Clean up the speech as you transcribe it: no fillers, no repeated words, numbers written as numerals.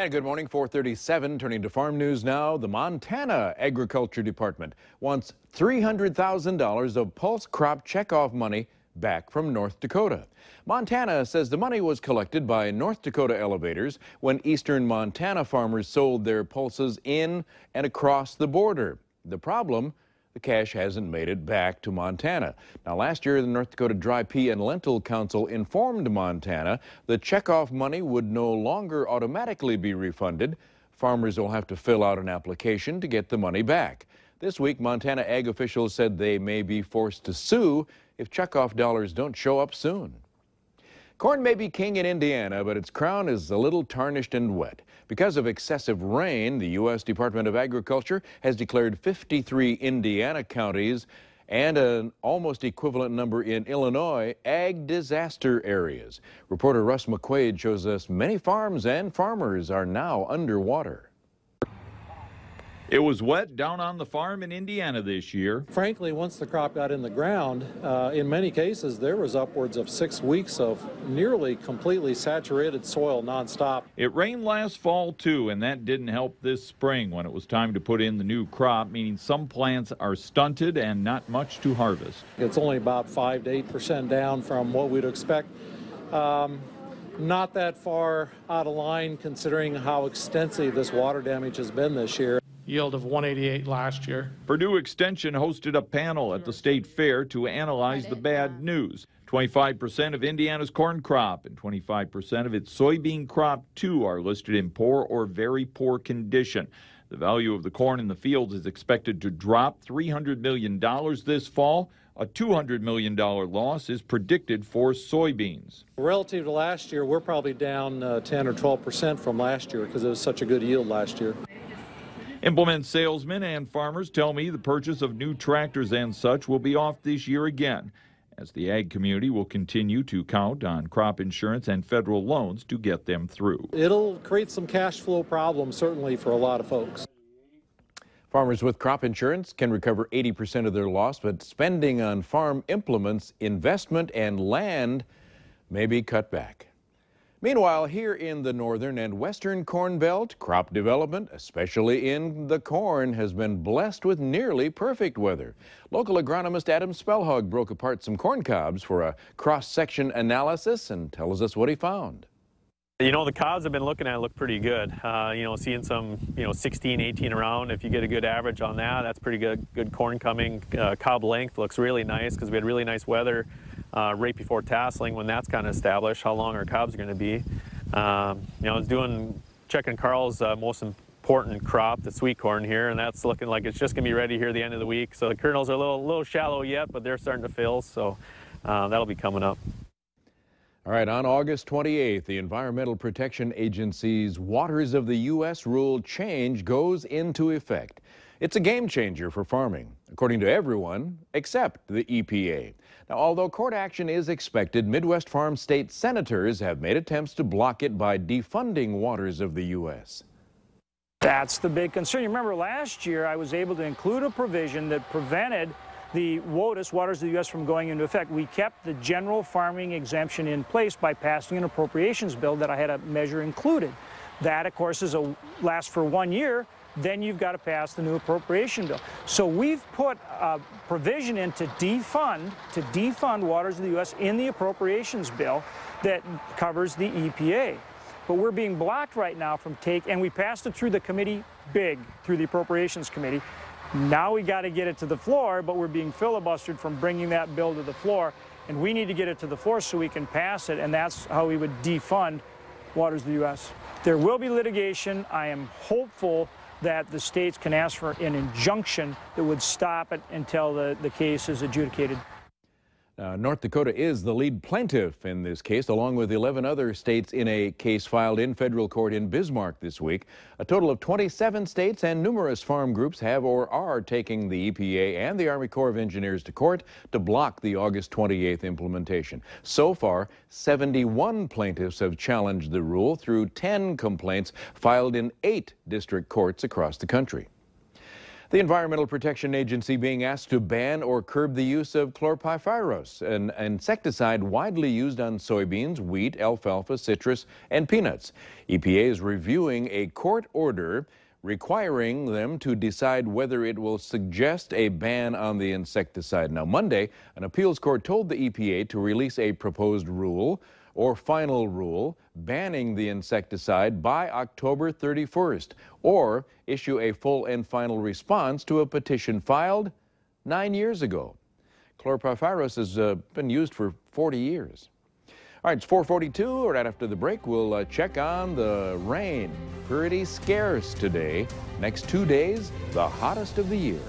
And good morning, 4:37. Turning to farm news now. The Montana Agriculture Department wants $300,000 of pulse crop checkoff money back from North Dakota. Montana says the money was collected by North Dakota elevators when eastern Montana farmers sold their pulses in and across the border. The problem? The cash hasn't made it back to Montana. Now, last year, the North Dakota Dry Pea and Lentil Council informed Montana the checkoff money would no longer automatically be refunded. Farmers will have to fill out an application to get the money back. This week, Montana ag officials said they may be forced to sue if checkoff dollars don't show up soon. Corn may be king in Indiana, but its crown is a little tarnished and wet. Because of excessive rain, the U.S. Department of Agriculture has declared 53 Indiana counties and an almost equivalent number in Illinois ag disaster areas. Reporter Russ McQuaid shows us many farms and farmers are now underwater. It was wet down on the farm in Indiana this year. Frankly, once the crop got in the ground, in many cases there was upwards of 6 weeks of nearly completely saturated soil nonstop. It rained last fall too, and that didn't help this spring when it was time to put in the new crop, meaning some plants are stunted and not much to harvest. It's only about 5 to 8% down from what we'd expect. Not that far out of line considering how extensive this water damage has been this year. Yield of 188 last year. Purdue Extension hosted a panel at the state fair to analyze the bad news. 25% of Indiana's corn crop and 25% of its soybean crop too are listed in poor or very poor condition. The value of the corn in the fields is expected to drop $300 million this fall. A $200 million loss is predicted for soybeans. Relative to last year, we're probably down 10 or 12% from last year because it was such a good yield last year. Implement salesmen and farmers tell me the purchase of new tractors and such will be off this year again, as the ag community will continue to count on crop insurance and federal loans to get them through. It'll create some cash flow problems, certainly, for a lot of folks. Farmers with crop insurance can recover 80% of their loss, but spending on farm implements, investment, and land may be cut back. Meanwhile, here in the northern and western Corn Belt, crop development, especially in the corn, has been blessed with nearly perfect weather. Local agronomist Adam Spellhog broke apart some corn cobs for a cross-section analysis and tells us what he found. You know, the cobs I've been looking at look pretty good. Seeing some, 16, 18 around. If you get a good average on that, that's pretty good. Good corn coming. Cob length looks really nice because we had really nice weather right before tasseling when that's kind of established how long our cobs are going to be. I was checking Carl's most important crop, the sweet corn here, and that's looking like it's just going to be ready here at the end of the week. So the kernels are a little shallow yet, but they're starting to fill, so that'll be coming up. All right, on August 28th, the Environmental Protection Agency's Waters of the U.S. rule change goes into effect. It's a game changer for farming, according to everyone except the EPA. Now, although court action is expected, Midwest Farm State senators have made attempts to block it by defunding Waters of the U.S. That's the big concern. You remember last year I was able to include a provision that prevented the WOTUS, Waters of the U.S., from going into effect. We kept the general farming exemption in place by passing an appropriations bill that I had a measure included. That, of course, lasts for 1 year. Then you've got to pass the new appropriation bill. So we've put a provision in to defund Waters of the U.S. in the appropriations bill that covers the EPA. But we're being blocked right now from and we passed it through the committee through the appropriations committee. Now we got to get it to the floor, but we're being filibustered from bringing that bill to the floor, and we need to get it to the floor so we can pass it, and that's how we would defund Waters of the U.S. There will be litigation. I am hopeful that the states can ask for an injunction that would stop it until the case is adjudicated. North Dakota is the lead plaintiff in this case, along with 11 other states in a case filed in federal court in Bismarck this week. A total of 27 states and numerous farm groups have or are taking the EPA and the Army Corps of Engineers to court to block the August 28th implementation. So far, 71 plaintiffs have challenged the rule through 10 complaints filed in 8 district courts across the country. The Environmental Protection Agency being asked to ban or curb the use of chlorpyrifos, an insecticide widely used on soybeans, wheat, alfalfa, citrus, and peanuts. EPA is reviewing a court order requiring them to decide whether it will suggest a ban on the insecticide. Now, Monday, an appeals court told the EPA to release a proposed rule or final rule banning the insecticide by October 31st, or issue a full and final response to a petition filed 9 years ago. Chlorpyrifos has been used for 40 years. All right, it's 4:42. Right after the break, we'll check on the rain. Pretty scarce today. Next 2 days, the hottest of the year.